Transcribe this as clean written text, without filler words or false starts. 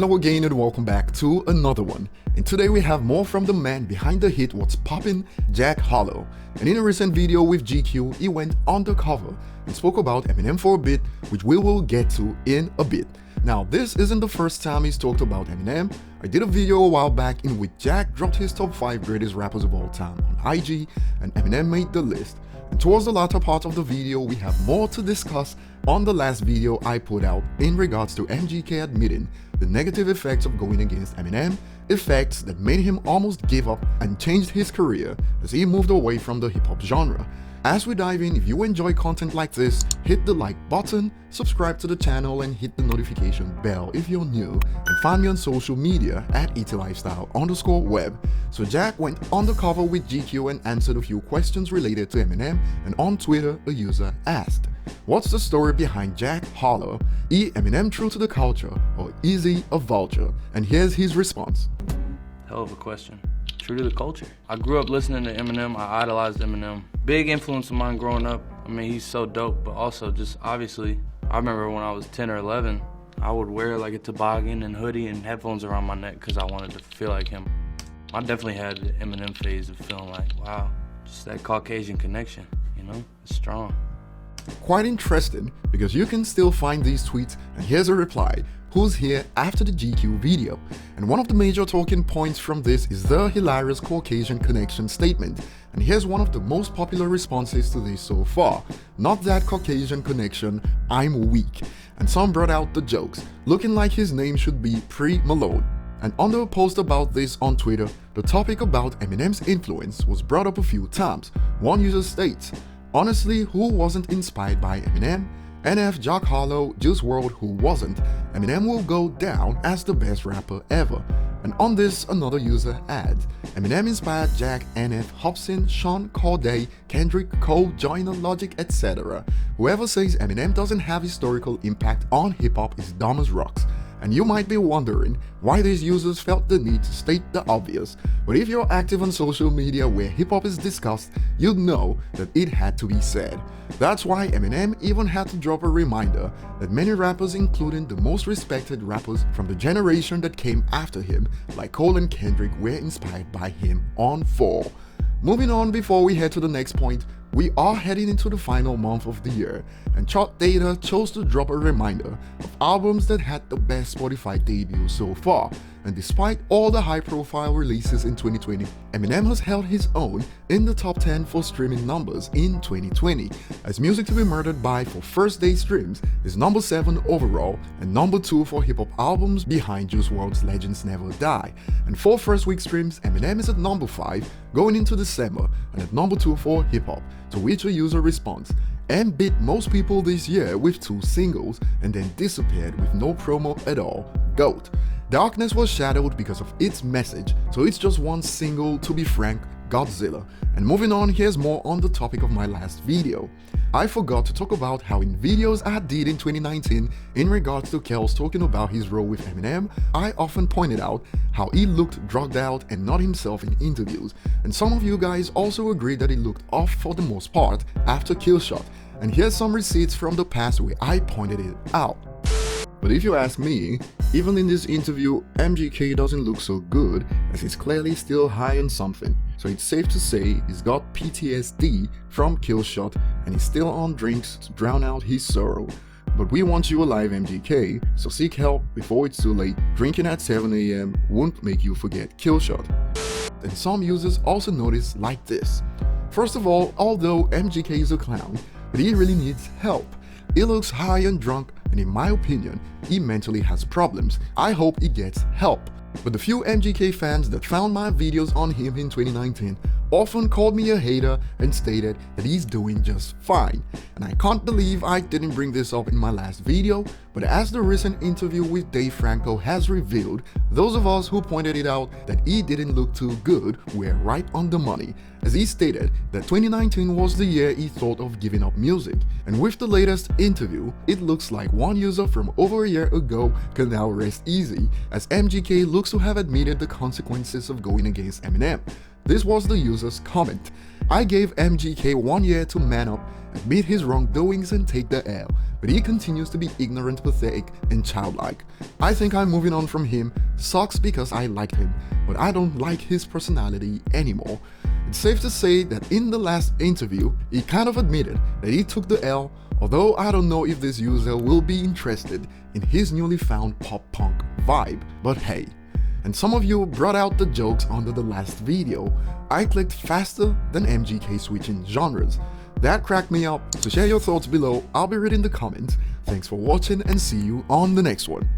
Hello again and welcome back to another one. And today we have more from the man behind the hit What's Poppin', Jack Harlow. And in a recent video with GQ, he went undercover and spoke about Eminem for a bit, which we will get to in a bit. Now, this isn't the first time he's talked about Eminem. I did a video a while back in which Jack dropped his top 5 greatest rappers of all time on IG, and Eminem made the list. And towards the latter part of the video, we have more to discuss on the last video I put out in regards to MGK admitting the negative effects of going against Eminem, effects that made him almost give up and changed his career as he moved away from the hip-hop genre. As we dive in, if you enjoy content like this, hit the like button, subscribe to the channel and hit the notification bell if you're new, and find me on social media at ETLifestyle_web. So Jack went undercover with GQ and answered a few questions related to Eminem, and on Twitter a user asked, "What's the story behind Jack Harlow? Eminem true to the culture or is he a vulture?" And here's his response. Hell of a question. True to the culture. I grew up listening to Eminem. I idolized Eminem. Big influence of mine growing up. I mean, he's so dope, but also just obviously, I remember when I was 10 or 11, I would wear like a toboggan and hoodie and headphones around my neck because I wanted to feel like him. I definitely had the Eminem phase of feeling like, wow, just that Caucasian connection, you know, it's strong. Quite interesting because you can still find these tweets, and here's a reply. Who's here after the GQ video? And one of the major talking points from this is the hilarious Caucasian connection statement. And here's one of the most popular responses to this so far. Not that Caucasian connection, I'm weak. And some brought out the jokes, looking like his name should be Pre-Malone. And under a post about this on Twitter, the topic about Eminem's influence was brought up a few times. One user states, "Honestly, who wasn't inspired by Eminem? NF, Jack Harlow, Juice WRLD, who wasn't? Eminem will go down as the best rapper ever." And on this, another user adds, "Eminem inspired Jack, NF, Hobson, Sean, Corday, Kendrick, Cole, Joyner, Logic, etc. Whoever says Eminem doesn't have historical impact on hip-hop is dumb as rocks." And you might be wondering why these users felt the need to state the obvious, but if you're active on social media where hip-hop is discussed, you'd know that it had to be said. That's why Eminem even had to drop a reminder that many rappers, including the most respected rappers from the generation that came after him, like Cole and Kendrick, were inspired by him on 4. Moving on, before we head to the next point, we are heading into the final month of the year, and Chart Data chose to drop a reminder of albums that had the best Spotify debuts so far. And despite all the high-profile releases in 2020, Eminem has held his own in the top 10 for streaming numbers in 2020, as Music to Be Murdered By for first-day streams is number 7 overall and number 2 for hip-hop albums behind Juice WRLD's Legends Never Die. And for first-week streams, Eminem is at number 5 going into December and at number 2 for hip-hop, to which a user responds, "M beat most people this year with 2 singles and then disappeared with no promo at all. GOAT. Darkness was shadowed because of its message, so it's just one single, to be frank, Godzilla." And moving on, here's more on the topic of my last video. I forgot to talk about how in videos I did in 2019 in regards to Kells talking about his role with Eminem, I often pointed out how he looked drugged out and not himself in interviews, and some of you guys also agreed that he looked off for the most part after Killshot, and here's some receipts from the past where I pointed it out. But if you ask me, even in this interview, MGK doesn't look so good, as he's clearly still high on something. So it's safe to say he's got PTSD from Killshot and he's still on drinks to drown out his sorrow. But we want you alive, MGK, so seek help before it's too late. Drinking at 7 AM won't make you forget Killshot. And some users also notice like this. First of all, although MGK is a clown, but he really needs help. He looks high and drunk, and in my opinion, he mentally has problems. I hope he gets help. But the few MGK fans that found my videos on him in 2019 often called me a hater and stated that he's doing just fine. And I can't believe I didn't bring this up in my last video, but as the recent interview with Dave Franco has revealed, those of us who pointed it out that he didn't look too good were right on the money, as he stated that 2019 was the year he thought of giving up music. And with the latest interview, it looks like one user from over a year ago can now rest easy, as MGK looks to have admitted the consequences of going against Eminem. This was the user's comment. "I gave MGK 1 year to man up, admit his wrongdoings and take the L. but he continues to be ignorant, pathetic, and childlike. I think I'm moving on from him. Sucks because I liked him, but I don't like his personality anymore. It's safe to say that in the last interview, he kind of admitted that he took the L, although I don't know if this user will be interested in his newly found pop-punk vibe, but hey. And some of you brought out the jokes under the last video. I clicked faster than MGK switching genres. That cracked me up, so share your thoughts below, I'll be reading the comments. Thanks for watching and see you on the next one.